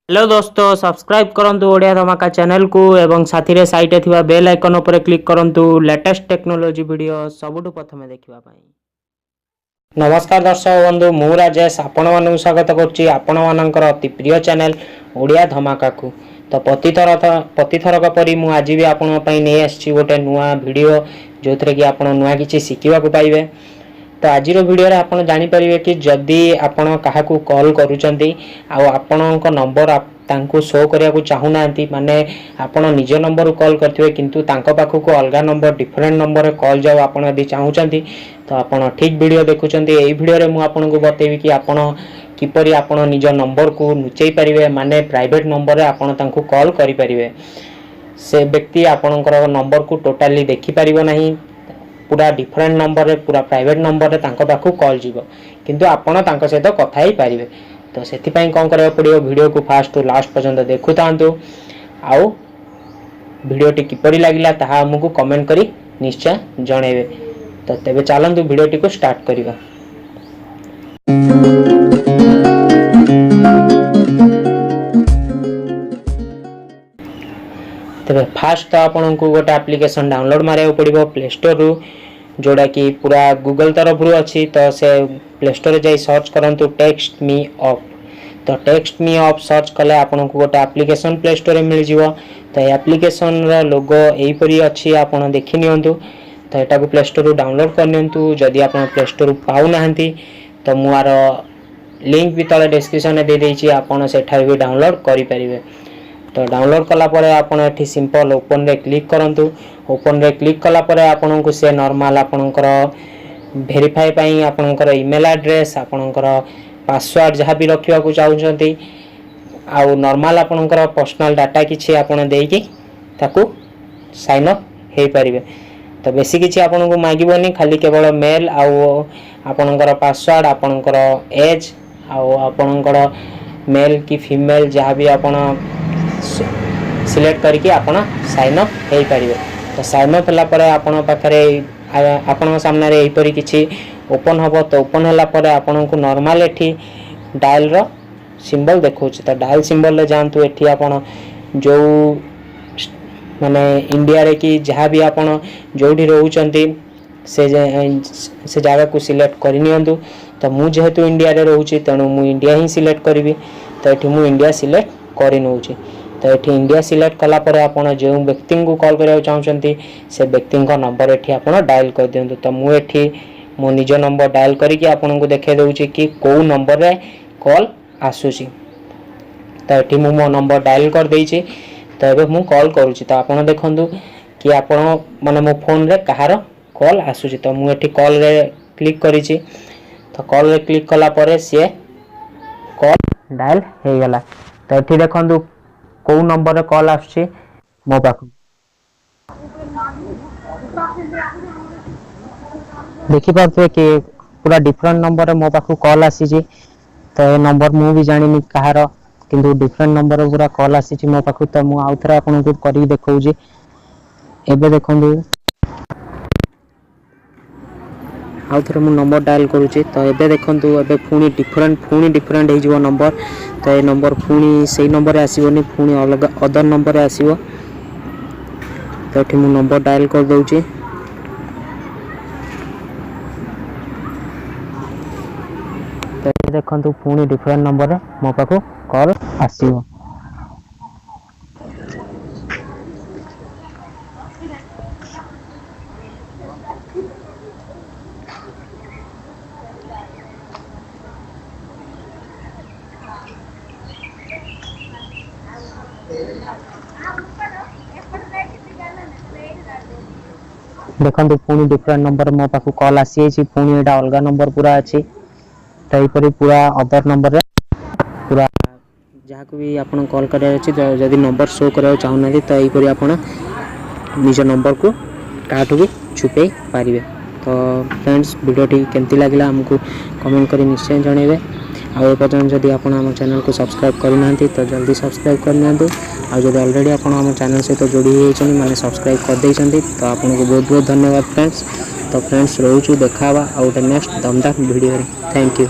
Hello दोस्तों subscribe करंतु ओडिया धमाका चैनल को एवं साथी रे साइटे थिबा बेल आइकन ऊपर क्लिक करंतु लेटेस्ट टेक्नोलॉजी वीडियो सबुठु प्रथमे देखिबा पई। नमस्कार दर्शक बंधु मु राजेश आपण मानक स्वागत करछि आपण मानकर अति प्रिय चैनल ओडिया धमाका को। तो प्रतिथरक परि मु आज भी आपण पई नै आछि गोटे नुवा वीडियो जोथरे कि आपण नुवा किछि सिखिबा को पाइबे। तो आज वीडियो रे आपण जानि परिबे कि जदि आपण काहाकू कॉल करूचंती आ आपणक नंबर तांको शो करिया को चाहू नांती माने आपण निज नंबर कॉल करथिबे किंतु तांको पाखु को अलगा नंबर डिफरेंट नंबर रे कॉल जाऊ आपण यदि चाहूचंती तो आपण ठीक वीडियो देखुचंती। एई वीडियो रे मु आपण को बतेबी कि आपण किपरि आपण निज नंबर को नुचेई परिबे माने प्राइवेट नंबर रे आपण तांको कॉल करि परिबे। से व्यक्ति आपणकर नंबर को टोटली देखि परिबो नाही, पूरा डिफरेंट नंबर रे पूरा प्राइवेट नंबर रे तांको पाखु कॉल जीवो किंतु आपण तांको सहित कथा ही पारिबे। तो सेति पई कोन करबा पड़ियो वीडियो को फास्ट टू लास्ट पर्यंत देखुतांतु आउ वीडियो टी किपरि लागिला ताहा हमकु कमेंट करी निश्चय जणेबे। तो तेबे चलंतु वीडियो टी को स्टार्ट करिबा। तेरे फास्ट तो आपन को गोटे एप्लिकेशन डाउनलोड मारिया पड़ो प्ले स्टोर रु जोड़ा कि पूरा गूगल तरफ रु अच्छी। तो से प्ले स्टोर रे जाई सर्च करंतु टेक्स्ट मी ऑफ। तो टेक्स्ट मी ऑफ सर्च कले आपन को गोटे एप्लिकेशन प्ले स्टोर रे मिल जिवो। तो एप्लिकेशन रो लोगो एही परी अच्छी आपन देखि नियंतु। तो एटा को प्ले स्टोर रु डाउनलोड कर नियंतु। जदि आपन प्ले स्टोर रु पाउ नाहंती तो मुआर लिंक भी तले डिस्क्रिप्शन में दे देछि, आपन सेठा भी डाउनलोड करि परिबे। तो डाउनलोड कला परे आपण एठी सिंपल ओपन रे क्लिक करंतु। ओपन रे क्लिक कला परे आपण को से नॉर्मल आपनकर वेरीफाई पई आपनकर ईमेल एड्रेस आपनकर पासवर्ड जहा भी रखिवा को चाहउछंती आ नॉर्मल आपनकर पर्सनल डाटा किछि आपण देकी ताकू साइन अप हे परिबे। तो बेसी किछि आपण को मागिबोनी, खाली केवल मेल आ आपनकर पासवर्ड आपनकर एज आ आपनकर मेल की फीमेल जहा भी आपण सिलेक्ट करके आपण साइन अप हे परिबे। तो साइन अप हला परे आपण पाखरे आपण सामने रे एही परी किछि ओपन हबो। तो ओपन हला परे आपण को नॉर्मल एठी डायल रो सिंबल देखौछि। तो डायल सिंबल ले जानतु एठी आपण जो माने इंडिया रे कि जहा भी आपण जोठी रहउचंती से जगह को सिलेक्ट करि नियंतु। तो मु जेहेतु इंडिया रे रहउछि तणु मु इंडिया ही सिलेक्ट करबी। तो एठी मु इंडिया सिलेक्ट करि नउछि। तो एठी इंडिया सिलेक्ट कला परे आपण जो व्यक्ति को कॉल करिया चाहउचंती से व्यक्ति को नंबर एठी आपण डायल कर दियंतु। तो मु एठी मो निज नंबर डायल करके आपण को देखे दउछि कि को नंबर रे कॉल आसुछि। तो एठी मु मो नंबर डायल कर देछि। तो एबे मु कॉल करूछि। तो आपण देखंतु कि आपण माने मो फोन रे कहार कॉल आसुछि। तो मु एठी कॉल रे क्लिक करिछि। तो कॉल रे क्लिक कला परे से कॉल डायल हे गेला। तो एठी देखंतु को नंबर रे कॉल आछी मो पाखु देखि पाथे कि पूरा डिफरेंट नंबर रे मो पाखु कॉल आसी छी। तो ए नंबर मु भी जानिनी कहार किंतु डिफरेंट नंबर रे पूरा कॉल आसी छी मो पाखु। तो मु आउथरा आपन को करी देखौ छी। एबे देखंदु आउथरा मु नंबर डायल करू छी। तो एबे देखंतु एबे फुनी डिफरेंट हे जिवो नंबर। तो ए नंबर फुनी सेही नंबर रे आसीबोनी, फुनी अलग अदर नंबर रे आसीबो। तो एठी मु नंबर डायल कर दउ छी। तो देखंतु फुनी डिफरेंट नंबर रे मो पाखु कॉल आसीबो। देखंतु पुनी डिफरेंट नंबर मो पाखु कॉल आसी छी। पुनी एटा अलगा नंबर पूरा अछि। तई परी पूरा अदर नंबर रे पूरा जहा को भी आपण कॉल करे अछि। जदी नंबर शो करे चाहउनादी तो एई परी आपण निज नंबर को काठू भी छुपे पारिबे। तो फ्रेंड्स वीडियो टी केमती लागला हमकु कमेंट करी निश्चय जणेबे। आ पर्यटन जदि आपण हम चैनल को सब्सक्राइब करि नांती तो जल्दी सब्सक्राइब कर नियंतु। आ जदि ऑलरेडी आपण हम चैनल से तो जोड़ी होइछन माने सब्सक्राइब कर दैछंती तो आपन को बहुत बहुत धन्यवाद फ्रेंड्स। तो फ्रेंड्स रहउछु देखावा आ नेक्स्ट दमदार वीडियो रे। Thank you.